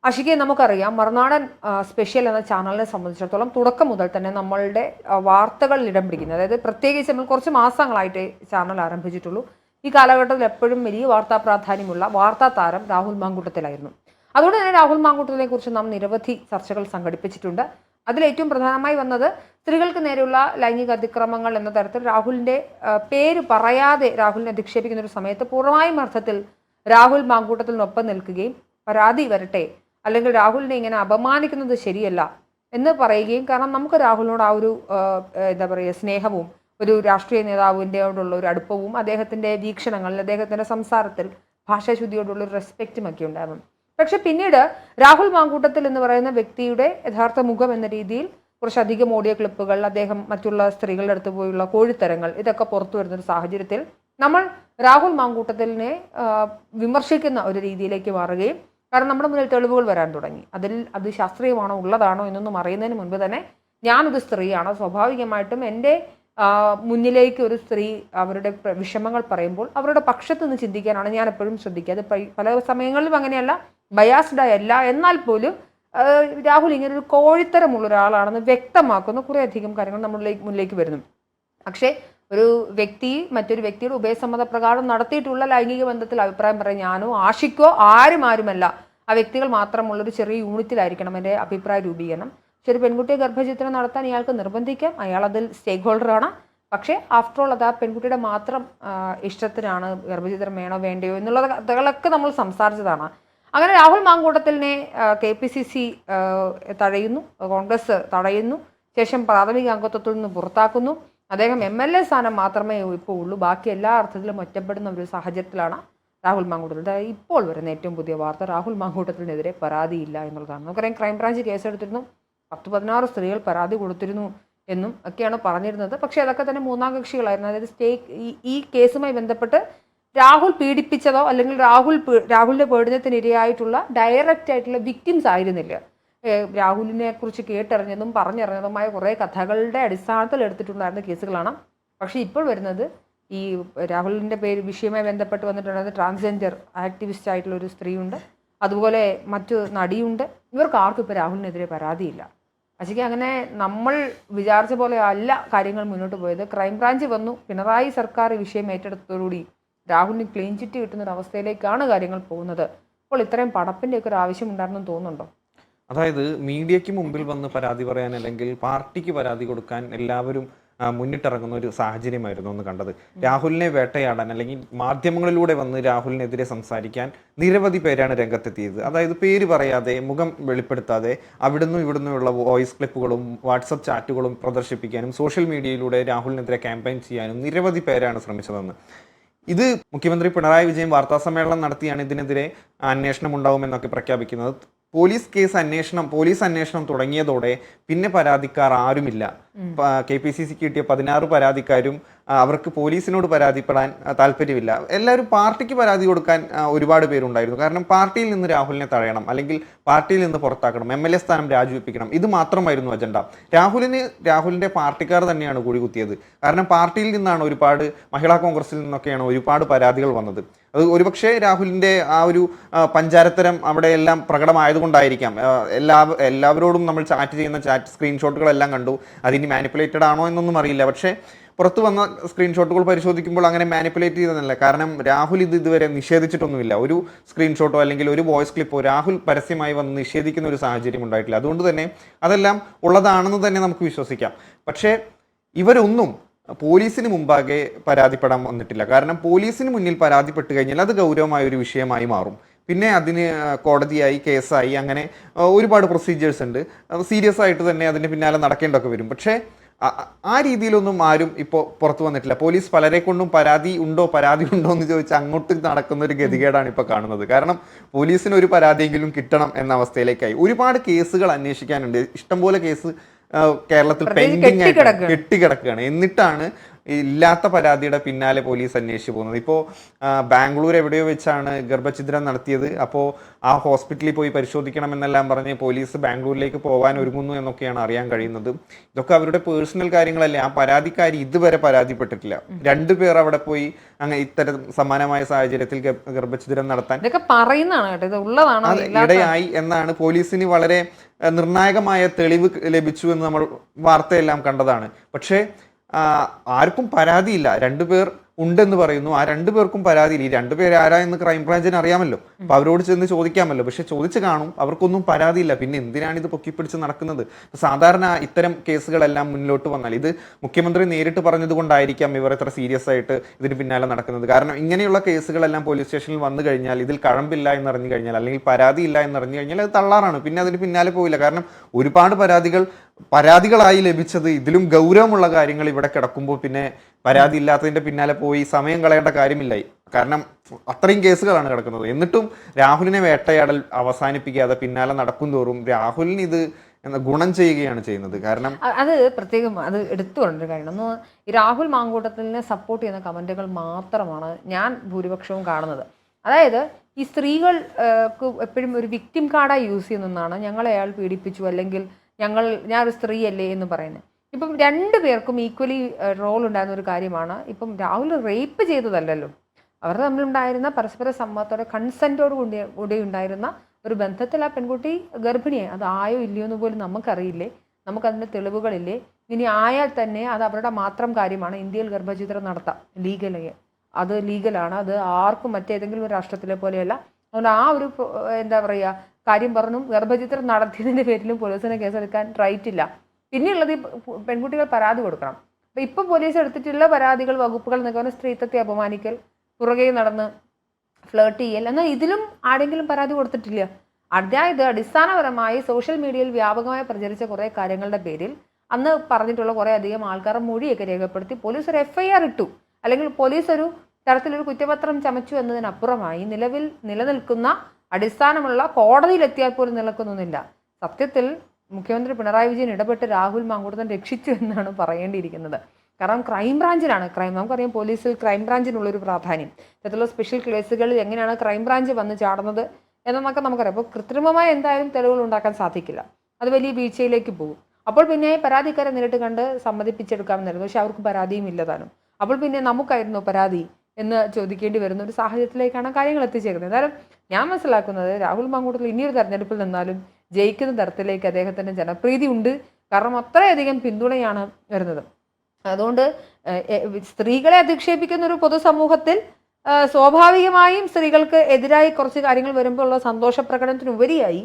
അഷികെ, നമുക്കറിയാം മറുനാടൻ സ്പെഷ്യൽ എന്ന ചാനലിനെ സംബന്ധിച്ചിടത്തോളം തുടക്കം മുതൽ തന്നെ നമ്മളുടെ വാർത്തകളിൽ ഇടം പിടിക്കുന്നത്, അതായത് പ്രത്യേകിച്ച് നമ്മൾ കുറച്ച് മാസങ്ങളായിട്ട് ചാനൽ ആരംഭിച്ചിട്ടുള്ളൂ. ഈ കാലഘട്ടത്തിൽ എപ്പോഴും വലിയ വാർത്താ പ്രാധാന്യമുള്ള വാർത്താ താരം രാഹുൽ മാങ്കൂട്ടത്തിലായിരുന്നു. അതുകൊണ്ട് തന്നെ രാഹുൽ മാങ്കൂട്ടത്തിനെ കുറിച്ച് നാം നിരവധി ചർച്ചകൾ സംഘടിപ്പിച്ചിട്ടുണ്ട്. അതിലേറ്റവും പ്രധാനമായി വന്നത് സ്ത്രീകൾക്ക് നേരെയുള്ള ലൈംഗിക അതിക്രമങ്ങൾ എന്ന തരത്തിൽ രാഹുലിന്റെ പേര് പറയാതെ രാഹുലിനെ അധിക്ഷേപിക്കുന്ന ഒരു സമയത്ത് പൂർണ്ണമായും അർത്ഥത്തിൽ രാഹുൽ മാങ്കൂട്ടത്തിനൊപ്പം നിൽക്കുകയും പരാതി വരട്ടെ, അല്ലെങ്കിൽ രാഹുലിനെ ഇങ്ങനെ അപമാനിക്കുന്നത് ശരിയല്ല എന്ന് പറയുകയും, കാരണം നമുക്ക് രാഹുലിനോട് ആ ഒരു എന്താ പറയുക സ്നേഹവും ഒരു രാഷ്ട്രീയ നേതാവിൻ്റെയോടുള്ള ഒരു അടുപ്പവും അദ്ദേഹത്തിൻ്റെ വീക്ഷണങ്ങളിൽ അദ്ദേഹത്തിൻ്റെ സംസാരത്തിൽ ഭാഷാശുദ്ധിയോടുള്ള ഒരു റെസ്പെക്റ്റും ഒക്കെ ഉണ്ടായിരുന്നു. പക്ഷെ പിന്നീട് രാഹുൽ മാങ്കൂട്ടത്തിൽ എന്ന് പറയുന്ന വ്യക്തിയുടെ യഥാർത്ഥ മുഖം എന്ന രീതിയിൽ കുറച്ചധികം ഓഡിയോ ക്ലിപ്പുകൾ, അദ്ദേഹം മറ്റുള്ള സ്ത്രീകളുടെ അടുത്ത് പോയുള്ള കോഴിത്തരങ്ങൾ, ഇതൊക്കെ പുറത്തു വരുന്നൊരു സാഹചര്യത്തിൽ നമ്മൾ രാഹുൽ മാങ്കൂട്ടത്തിലിനെ വിമർശിക്കുന്ന ഒരു രീതിയിലേക്ക് മാറുകയും, കാരണം നമ്മുടെ മുന്നിൽ തെളിവുകൾ വരാൻ തുടങ്ങി. അത് ശാസ്ത്രീയമാണോ ഉള്ളതാണോ എന്നൊന്നും അറിയുന്നതിന് മുൻപ് തന്നെ ഞാനൊരു സ്ത്രീയാണ്, സ്വാഭാവികമായിട്ടും എൻ്റെ മുന്നിലേക്ക് ഒരു സ്ത്രീ അവരുടെ വിഷമങ്ങൾ പറയുമ്പോൾ അവരുടെ പക്ഷത്ത് നിന്ന് ചിന്തിക്കാനാണ് ഞാൻ എപ്പോഴും ശ്രദ്ധിക്കുക. അത് പല സമയങ്ങളിലും അങ്ങനെയല്ല, ബയാസ്ഡ് അല്ല, എന്നാൽ പോലും രാഹുൽ ഇങ്ങനെ ഒരു കോഴിത്തരമുള്ള ഒരാളാണെന്ന് വ്യക്തമാക്കുന്ന കുറേയധികം കാര്യങ്ങൾ മുന്നിലേക്ക് വരുന്നു. പക്ഷേ ഒരു വ്യക്തി മറ്റൊരു വ്യക്തിയുടെ ഉഭയസമ്മതപ്രകാരം നടത്തിയിട്ടുള്ള ലൈംഗിക ബന്ധത്തിൽ അഭിപ്രായം പറയാൻ ഞാനോ ആഷിക്കോ ആരുമല്ല, ആ വ്യക്തികൾ മാത്രമുള്ളൊരു ചെറിയ യൂണിറ്റിലായിരിക്കണം എൻ്റെ അഭിപ്രായ രൂപീകരണം. പക്ഷെ ഒരു പെൺകുട്ടിയെ ഗർഭചിത്രം നടത്താൻ ഇയാൾക്ക് നിർബന്ധിക്കാം, അയാൾ അതിൽ സ്റ്റേക്ക് ഹോൾഡറാണ്. പക്ഷേ ആഫ്റ്റർ ഓൾ അത് ആ പെൺകുട്ടിയുടെ മാത്രം ഇഷ്ടത്തിനാണ് ഗർഭചിത്രം വേണോ വേണ്ടയോ എന്നുള്ള കഥകളൊക്കെ നമ്മൾ സംസാരിച്ചതാണ്. അങ്ങനെ രാഹുൽ മാങ്കൂട്ടത്തിലിനെ KPCC തടയുന്നു, കോൺഗ്രസ് തടയുന്നു, ശേഷം പ്രാഥമിക അംഗത്വത്തിൽ നിന്ന് പുറത്താക്കുന്നു. അദ്ദേഹം MLA സ്ഥാനം മാത്രമേ ഇപ്പോൾ ഉള്ളൂ, ബാക്കി എല്ലാ അർത്ഥത്തിലും ഒറ്റപ്പെടുന്ന ഒരു സാഹചര്യത്തിലാണ് രാഹുൽ മാങ്കൂട്ടത്തിൽ. ഇപ്പോൾ വരുന്ന ഏറ്റവും പുതിയ വാർത്ത രാഹുൽ മാങ്കൂട്ടത്തിനെതിരെ പരാതിയില്ല എന്നുള്ളതാണ്. നമുക്കറിയാം ക്രൈംബ്രാഞ്ച് കേസെടുത്തിരുന്നു, 10-16 സ്ത്രീകൾ പരാതി കൊടുത്തിരുന്നു എന്നും ഒക്കെയാണ് പറഞ്ഞിരുന്നത്. പക്ഷേ അതൊക്കെ തന്നെ മൂന്നാം കക്ഷികളായിരുന്നു. അതായത് ഈ കേസുമായി ബന്ധപ്പെട്ട് രാഹുൽ പീഡിപ്പിച്ചതോ അല്ലെങ്കിൽ രാഹുലിന്റെ പീഡനത്തിനിരയായിട്ടുള്ള ഡയറക്റ്റ് ആയിട്ടുള്ള വിക്ടിംസ് ആയിരുന്നില്ല. രാഹുലിനെ കുറിച്ച് കേട്ടറിഞ്ഞതും പറഞ്ഞറിഞ്ഞതുമായ കുറേ കഥകളുടെ അടിസ്ഥാനത്തിൽ എടുത്തിട്ടുണ്ടായിരുന്ന കേസുകളാണ്. പക്ഷേ ഇപ്പോൾ വരുന്നത് ഈ രാഹുലിൻ്റെ വിഷയവുമായി ബന്ധപ്പെട്ട് വന്നിട്ടുണ്ടായിരുന്ന ട്രാൻസ്ജെൻഡർ ആക്ടിവിസ്റ്റ് ആയിട്ടുള്ള ഒരു സ്ത്രീയുണ്ട്, അതുപോലെ മറ്റു നടിയുണ്ട്. ഇവർക്ക് ആർക്കും ഇപ്പോൾ രാഹുലിനെതിരെ പരാതിയില്ല. പക്ഷേ അങ്ങനെ നമ്മൾ വിചാരിച്ച പോലെ അല്ല കാര്യങ്ങൾ മുന്നോട്ട് പോയത്. ക്രൈംബ്രാഞ്ച് വന്നു, പിണറായി സർക്കാർ ഈ വിഷയം ഏറ്റെടുത്തതോടുകൂടി രാഹുലിന് ക്ലീൻ ചിറ്റ് കിട്ടുന്ന ഒരു അവസ്ഥയിലേക്കാണ് കാര്യങ്ങൾ പോകുന്നത്. അപ്പോൾ ഇത്രയും പണത്തിൻ്റെയൊക്കെ ഒരു ആവശ്യം ഉണ്ടായിരുന്നെന്ന് തോന്നുന്നുണ്ടോ? അതായത് മീഡിയയ്ക്ക് മുമ്പിൽ വന്ന് പരാതി പറയാൻ അല്ലെങ്കിൽ പാർട്ടിക്ക് പരാതി കൊടുക്കാൻ എല്ലാവരും മുന്നിട്ടിറങ്ങുന്ന ഒരു സാഹചര്യമായിരുന്നു ഒന്ന് കണ്ടത്. രാഹുലിനെ വേട്ടയാടാൻ അല്ലെങ്കിൽ മാധ്യമങ്ങളിലൂടെ വന്ന് രാഹുലിനെതിരെ സംസാരിക്കാൻ നിരവധി പേരാണ് രംഗത്തെത്തിയത്. അതായത് പേര് പറയാതെ, മുഖം വെളിപ്പെടുത്താതെ അവിടുന്ന് ഇവിടുന്നുള്ള വോയിസ് ക്ലിപ്പുകളും വാട്സപ്പ് ചാറ്റുകളും പ്രദർശിപ്പിക്കാനും സോഷ്യൽ മീഡിയയിലൂടെ രാഹുലിനെതിരെ ക്യാമ്പയിൻ ചെയ്യാനും നിരവധി പേരാണ് ശ്രമിച്ചതെന്ന്. ഇത് മുഖ്യമന്ത്രി പിണറായി വിജയൻ വാർത്താസമ്മേളനം നടത്തിയാണ് ഇതിനെതിരെ അന്വേഷണം ഉണ്ടാവുമെന്നൊക്കെ പ്രഖ്യാപിക്കുന്നത്. പോലീസ് അന്വേഷണം തുടങ്ങിയതോടെ പിന്നെ പരാതിക്കാർ ആരുമില്ല. KPCC കിട്ടിയ 16 പരാതിക്കാരും അവർക്ക് പോലീസിനോട് പരാതിപ്പെടാൻ താല്പര്യമില്ല. എല്ലാവരും പാർട്ടിക്ക് പരാതി കൊടുക്കാൻ ഒരുപാട് പേരുണ്ടായിരുന്നു. കാരണം പാർട്ടിയിൽ നിന്ന് രാഹുലിനെ തഴയണം, അല്ലെങ്കിൽ പാർട്ടിയിൽ നിന്ന് പുറത്താക്കണം, MLA സ്ഥാനം രാജിവെപ്പിക്കണം, ഇത് മാത്രമായിരുന്നു അജണ്ട. രാഹുലിന്റെ പാർട്ടിക്കാർ തന്നെയാണ് കൂടി കുത്തിയത്. കാരണം പാർട്ടിയിൽ നിന്നാണ് ഒരുപാട്, മഹിളാ കോൺഗ്രസിൽ നിന്നൊക്കെയാണ് ഒരുപാട് പരാതികൾ വന്നത്. അത് ഒരുപക്ഷെ രാഹുലിന്റെ ആ ഒരു പഞ്ചാരത്തരം അവിടെയെല്ലാം പ്രകടമായതുകൊണ്ടായിരിക്കാം. എല്ലാവരോടും നമ്മൾ ചാറ്റ് ചെയ്യുന്ന ചാറ്റ് സ്ക്രീൻഷോട്ടുകളെല്ലാം കണ്ടു. അതിനി മാനിപ്പുലേറ്റഡ് ആണോ എന്നൊന്നും അറിയില്ല. പക്ഷേ പുറത്തു വന്ന സ്ക്രീൻഷോട്ടുകൾ പരിശോധിക്കുമ്പോൾ അങ്ങനെ മാനിപ്പുലേറ്റ് ചെയ്തതല്ല. കാരണം രാഹുൽ ഇതുവരെ നിഷേധിച്ചിട്ടൊന്നുമില്ല. ഒരു സ്ക്രീൻഷോട്ടോ അല്ലെങ്കിൽ ഒരു വോയിസ് ക്ലിപ്പോ രാഹുൽ പരസ്യമായി വന്ന് നിഷേധിക്കുന്ന ഒരു സാഹചര്യം ഉണ്ടായിട്ടില്ല. അതുകൊണ്ട് തന്നെ അതെല്ലാം ഉള്ളതാണെന്ന് തന്നെ നമുക്ക് വിശ്വസിക്കാം. പക്ഷേ ഇവരൊന്നും പോലീസിന് മുമ്പാകെ പരാതിപ്പെടാൻ വന്നിട്ടില്ല. കാരണം പോലീസിന് മുന്നിൽ പരാതിപ്പെട്ട് കഴിഞ്ഞാൽ അത് ഗൗരവമായ ഒരു വിഷയമായി മാറും. പിന്നെ അതിന് കോടതിയായി, കേസായി, അങ്ങനെ ഒരുപാട് പ്രൊസീജിയേഴ്സ് ഉണ്ട്. സീരിയസ് ആയിട്ട് തന്നെ അതിന് പിന്നാലെ നടക്കേണ്ടതൊക്കെ വരും. പക്ഷേ ആ രീതിയിലൊന്നും ആരും ഇപ്പോൾ പുറത്തു വന്നിട്ടില്ല. പോലീസ് പലരെ കൊണ്ടും പരാതി ഉണ്ടോ എന്ന് ചോദിച്ചാൽ അങ്ങോട്ട് നടക്കുന്ന ഒരു ഗതികേടാണ് ഇപ്പോൾ കാണുന്നത്. കാരണം പോലീസിന് ഒരു പരാതിയെങ്കിലും കിട്ടണം എന്ന അവസ്ഥയിലേക്കായി. ഒരുപാട് കേസുകൾ അന്വേഷിക്കാനുണ്ട്. ഇഷ്ടംപോലെ കേസ് കേരളത്തിൽ പെൻഡിങ് ആയിട്ട് കെട്ടിക്കിടക്കുകയാണ്. എന്നിട്ടാണ് ഇല്ലാത്ത പരാതിയുടെ പിന്നാലെ പോലീസ് അന്വേഷിച്ചു പോകുന്നത്. ഇപ്പോൾ ബാംഗ്ലൂർ എവിടെയോ വെച്ചാണ് ഗർഭഛിദ്രം നടത്തിയത്. അപ്പോൾ ആ ഹോസ്പിറ്റലിൽ പോയി പരിശോധിക്കണമെന്നെല്ലാം പറഞ്ഞ് പോലീസ് ബാംഗ്ലൂരിലേക്ക് പോകാൻ ഒരുങ്ങുന്നു എന്നൊക്കെയാണ് അറിയാൻ കഴിയുന്നത്. ഇതൊക്കെ അവരുടെ പേഴ്സണൽ കാര്യങ്ങളല്ലേ. ആ പരാതിക്കാരി ഇതുവരെ പരാതിപ്പെട്ടിട്ടില്ല. രണ്ടുപേർ അവിടെ പോയി അങ്ങനെ ഇത്തരം സമാനമായ സാഹചര്യത്തിൽ ഗർഭഛിദ്രം നടത്താൻ ഇടയായി എന്നാണ് പോലീസിന് വളരെ നിർണായകമായ തെളിവ് ലഭിച്ചു എന്ന് നമ്മൾ വാർത്തയെല്ലാം കണ്ടതാണ്. പക്ഷേ ആർക്കും പരാതിയില്ല. രണ്ടുപേർ ഉണ്ടെന്ന് പറയുന്നു. ആ രണ്ടുപേർക്കും പരാതിയില്ല. ഈ രണ്ടുപേർ ആരാ എന്ന് ക്രൈംബ്രാഞ്ചിന് അറിയാമല്ലോ. അപ്പൊ അവരോട് ചെന്ന് ചോദിക്കാമല്ലോ. പക്ഷെ ചോദിച്ചു കാണും, അവർക്കൊന്നും പരാതിയില്ല. പിന്നെ എന്തിനാണ് ഇത് പൊക്കിപ്പിടിച്ച് നടക്കുന്നത്? സാധാരണ ഇത്തരം കേസുകളെല്ലാം മുന്നിലോട്ട് വന്നാൽ, ഇത് മുഖ്യമന്ത്രി നേരിട്ട് പറഞ്ഞത് കൊണ്ടായിരിക്കാം ഇവർ എത്ര സീരിയസ് ആയിട്ട് ഇതിന് പിന്നാലെ നടക്കുന്നത്. കാരണം ഇങ്ങനെയുള്ള കേസുകളെല്ലാം പോലീസ് സ്റ്റേഷനിൽ വന്നു കഴിഞ്ഞാൽ, ഇതിൽ കഴമ്പില്ല എന്നറിഞ്ഞു കഴിഞ്ഞാൽ, അല്ലെങ്കിൽ പരാതിയില്ല എന്നറിഞ്ഞു കഴിഞ്ഞാൽ അത് തള്ളാറാണ്. പിന്നെ അതിന് പിന്നാലെ പോയില്ല. കാരണം ഒരുപാട് പരാതികളായി ലഭിച്ചത് ഇതിലും ഗൗരവമുള്ള കാര്യങ്ങൾ ഇവിടെ കിടക്കുമ്പോൾ പിന്നെ പരാതി ഇല്ലാത്തതിന്റെ പിന്നാലെ പോയി സമയം കളയേണ്ട കാര്യമില്ലായി. കാരണം അത്രയും കേസുകളാണ് കിടക്കുന്നത്. എന്നിട്ടും രാഹുലിനെ വേട്ടയാടൽ അവസാനിപ്പിക്കാതെ പിന്നാലെ നടക്കും തോറും രാഹുലിന് ഇത് ഗുണം ചെയ്യുകയാണ് ചെയ്യുന്നത്. കാരണം അത് പ്രത്യേകം അത് എടുത്തുകൊണ്ടൊരു കാര്യം, ഒന്ന് ഈ രാഹുൽ മാങ്കൂട്ടത്തിനെ സപ്പോർട്ട് ചെയ്യുന്ന കമന്റുകൾ മാത്രമാണ് ഞാൻ ഭൂരിപക്ഷവും കാണുന്നത്. അതായത് ഈ സ്ത്രീകൾ എപ്പോഴും ഒരു വിക്ടിം കാർഡായി യൂസ് ചെയ്യുന്നതാണ്. ഞങ്ങളെ അയാൾ പീഡിപ്പിച്ചു, അല്ലെങ്കിൽ ഞാനൊരു സ്ത്രീയല്ലേ എന്ന് പറയുന്നത്. ഇപ്പം രണ്ടു പേർക്കും ഈക്വലി റോൾ ഉണ്ടായിരുന്ന ഒരു കാര്യമാണ്. ഇപ്പം രാഹുൽ റേപ്പ് ചെയ്തതല്ലല്ലോ, അവർ തമ്മിലുണ്ടായിരുന്ന പരസ്പര സമ്മതത്തോടെ കൺസെൻറ്റോട് കൂടി ഉണ്ടായിരുന്ന ഒരു ബന്ധത്തിൽ ആ പെൺകുട്ടി ഗർഭിണിയായി. അത് ആയോ ഇല്ലയോ എന്ന് പോലും നമുക്കറിയില്ലേ, നമുക്കതിൻ്റെ തെളിവുകളില്ലേ. ഇനി ആയാൽ തന്നെ അത് അവരുടെ മാത്രം കാര്യമാണ്. ഇന്ത്യയിൽ ഗർഭഛിദ്രം നടത്താം, അത് ലീഗലാണ്. അത് ആർക്കും മറ്റേതെങ്കിലും ഒരു രാഷ്ട്രത്തിലെ പോലെയല്ല. അതുകൊണ്ട് ആ ഒരു എന്താ പറയുക കാര്യം പറഞ്ഞു ഗർഭഛിദ്രം നടത്തിയതിൻ്റെ പേരിലും പോലീസിനെ കേസെടുക്കാൻ റൈറ്റ് ഇല്ല. പിന്നെയുള്ളത് ഈ പെൺകുട്ടികൾ പരാതി കൊടുക്കണം. അപ്പം ഇപ്പം പോലീസ് എടുത്തിട്ടുള്ള പരാതികൾ, വകുപ്പുകൾ എന്നൊക്കെ പറഞ്ഞാൽ സ്ത്രീത്വത്തെ അപമാനിക്കൽ, പുറകെ നടന്ന് ഫ്ലേർട്ട് ചെയ്യൽ. എന്നാൽ ഇതിലും ആരെങ്കിലും പരാതി കൊടുത്തിട്ടില്ല. അതായത് അടിസ്ഥാനപരമായി സോഷ്യൽ മീഡിയയിൽ വ്യാപകമായി പ്രചരിച്ച കുറേ കാര്യങ്ങളുടെ പേരിൽ അന്ന് പറഞ്ഞിട്ടുള്ള കുറേ അധികം ആൾക്കാരുടെ മൊഴിയൊക്കെ രേഖപ്പെടുത്തി പോലീസ് ഒരു FIR ഇട്ടു, അല്ലെങ്കിൽ പോലീസ് ഒരു തരത്തിലൊരു കുറ്റപത്രം ചമച്ചു എന്നതിനപ്പുറമായി നിലവിൽ നിലനിൽക്കുന്ന അടിസ്ഥാനമുള്ള കോടതിയിലെത്തിയാൽ പോലും നിലനിൽക്കുന്നൊന്നുമില്ല. സത്യത്തിൽ മുഖ്യമന്ത്രി പിണറായി വിജയൻ ഇടപെട്ട് രാഹുൽ മാങ്കൂട്ടത്തിനെ രക്ഷിച്ചു എന്നാണ് പറയേണ്ടിയിരിക്കുന്നത്. കാരണം ക്രൈംബ്രാഞ്ചിലാണ് നമുക്കറിയാം പോലീസിൽ ക്രൈംബ്രാഞ്ചിനുള്ളൊരു പ്രാധാന്യം. ഇത്തരത്തിലുള്ള സ്പെഷ്യൽ കേസുകളിൽ എങ്ങനെയാണ് ക്രൈംബ്രാഞ്ച് വന്ന് ചാടുന്നത് എന്നൊക്കെ നമുക്കറിയാം. അപ്പോൾ കൃത്രിമമായി എന്തായാലും തെളിവുകൾ ഉണ്ടാക്കാൻ സാധിക്കില്ല, അത് വലിയ വീഴ്ചയിലേക്ക് പോകും. അപ്പോൾ പിന്നെ പരാതിക്കാരെ നേരിട്ട് കണ്ട് സമ്മതിപ്പിച്ചെടുക്കാമെന്നായിരുന്നു. പക്ഷെ അവർക്ക് പരാതിയും ഇല്ലതാനും. അപ്പോൾ പിന്നെ നമുക്കായിരുന്നു പരാതി എന്ന് ചോദിക്കേണ്ടി വരുന്ന ഒരു സാഹചര്യത്തിലേക്കാണ് കാര്യങ്ങൾ എത്തിച്ചേക്കുന്നത്. എന്തായാലും ഞാൻ മനസ്സിലാക്കുന്നത് രാഹുൽ മാങ്കൂട്ടത്തിൽ ഇനിയൊരു തെരഞ്ഞെടുപ്പിൽ നിന്നാലും ജയിക്കുന്ന തരത്തിലേക്ക് അദ്ദേഹത്തിൻ്റെ ജനപ്രീതി ഉണ്ട്. കാരണം അത്രയധികം പിന്തുണയാണ് വരുന്നത്. അതുകൊണ്ട് സ്ത്രീകളെ അധിക്ഷേപിക്കുന്ന ഒരു പൊതുസമൂഹത്തിൽ സ്വാഭാവികമായും സ്ത്രീകൾക്ക് എതിരായി കുറച്ച് കാര്യങ്ങൾ വരുമ്പോൾ ഉള്ള സന്തോഷ പ്രകടനത്തിനുപരിയായി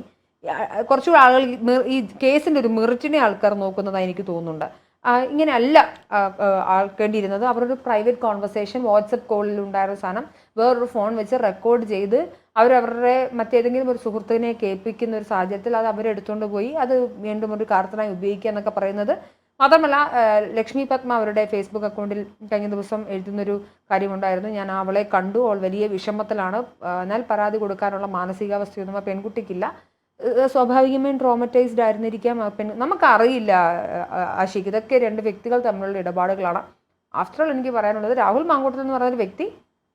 കുറച്ചുകൂടി ആളുകൾ ഈ കേസിൻ്റെ ഒരു മെറിറ്റിനെ ആൾക്കാർ നോക്കുന്നതായി എനിക്ക് തോന്നുന്നുണ്ട്. ഇങ്ങനെയല്ല ആൾക്കേണ്ടിയിരുന്നത്. അവരൊരു പ്രൈവറ്റ് കോൺവെർസേഷൻ വാട്സപ്പ് കോളിൽ ഉണ്ടായിരുന്ന സാധനം വേറൊരു ഫോൺ വെച്ച് റെക്കോർഡ് ചെയ്ത് അവരവരുടെ മറ്റേതെങ്കിലും ഒരു സുഹൃത്തിനെ കേൾപ്പിക്കുന്ന ഒരു സാഹചര്യത്തിൽ അത് അവരെടുത്തുകൊണ്ട് പോയി അത് വീണ്ടും ഒരു കാരണത്തിനായി ഉപയോഗിക്കുക എന്നൊക്കെ പറയുന്നത്. മാത്രമല്ല ലക്ഷ്മി പത്മ അവരുടെ ഫേസ്ബുക്ക് അക്കൗണ്ടിൽ കഴിഞ്ഞ ദിവസം എഴുതുന്നൊരു കാര്യമുണ്ടായിരുന്നു. ഞാൻ അവളെ കണ്ടു, അവൾ വലിയ വിഷമത്തിലാണ്, എന്നാൽ പരാതി കൊടുക്കാനുള്ള മാനസികാവസ്ഥയൊന്നും ആ പെൺകുട്ടിക്കില്ല. സ്വാഭാവികമായും ട്രോമറ്റൈസ്ഡ് ആയിരുന്നിരിക്കാം നമുക്കറിയില്ല ആഷിഖ്. ഇതൊക്കെ രണ്ട് വ്യക്തികൾ തമ്മിലുള്ള ഇടപാടുകളാണ്. ആഫ്റ്റർ ഓൾ എനിക്ക് പറയാനുള്ളത് രാഹുൽ മാങ്കൂട്ടത്തിൽ എന്ന് പറയുന്ന വ്യക്തി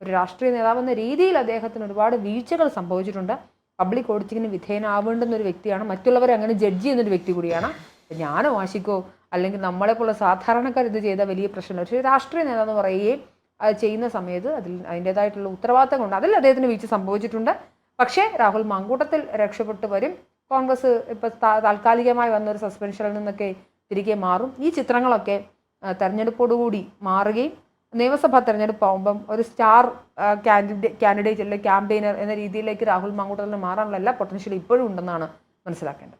ഒരു രാഷ്ട്രീയ നേതാവെന്ന രീതിയിൽ അദ്ദേഹത്തിന് ഒരുപാട് വീഴ്ചകൾ സംഭവിച്ചിട്ടുണ്ട്. പബ്ലിക് ഓഡിറ്റിങ്ങിന് വിധേയനാവേണ്ടുന്ന ഒരു വ്യക്തിയാണ്. മറ്റുള്ളവരെ അങ്ങനെ ജഡ്ജ് ചെയ്യുന്നൊരു വ്യക്തി കൂടിയാണ്. ഞാനോ ആഷിക്കോ അല്ലെങ്കിൽ നമ്മളെപ്പോലുള്ള സാധാരണക്കാർ ഇത് ചെയ്ത വലിയ പ്രശ്നമില്ല. പക്ഷേ രാഷ്ട്രീയ നേതാവെന്ന് പറയുകയും അത് ചെയ്യുന്ന സമയത്ത് അതിൻ്റേതായിട്ടുള്ള ഉത്തരവാദിത്തം കൊണ്ട് അതിൽ അദ്ദേഹത്തിന് വീഴ്ച സംഭവിച്ചിട്ടുണ്ട്. പക്ഷേ രാഹുൽ മാങ്കൂട്ടത്തിൽ രക്ഷപ്പെട്ടു വരും. കോൺഗ്രസ് ഇപ്പോൾ താൽക്കാലികമായി വന്നൊരു സസ്പെൻഷനിൽ നിന്നൊക്കെ തിരികെ മാറും. ഈ ചിത്രങ്ങളൊക്കെ തെരഞ്ഞെടുപ്പോടുകൂടി മാറുകയും നിയമസഭാ തെരഞ്ഞെടുപ്പ് ആകുമ്പം ഒരു സ്റ്റാർ കാൻഡിഡേറ്റ് അല്ലെങ്കിൽ ക്യാമ്പയിനർ എന്ന രീതിയിലേക്ക് രാഹുൽ മാങ്കൂട്ടത്തിന് മാറാനുള്ള എല്ലാ പൊട്ടൻഷ്യലും ഇപ്പോഴും ഉണ്ടെന്നാണ് മനസ്സിലാക്കേണ്ടത്.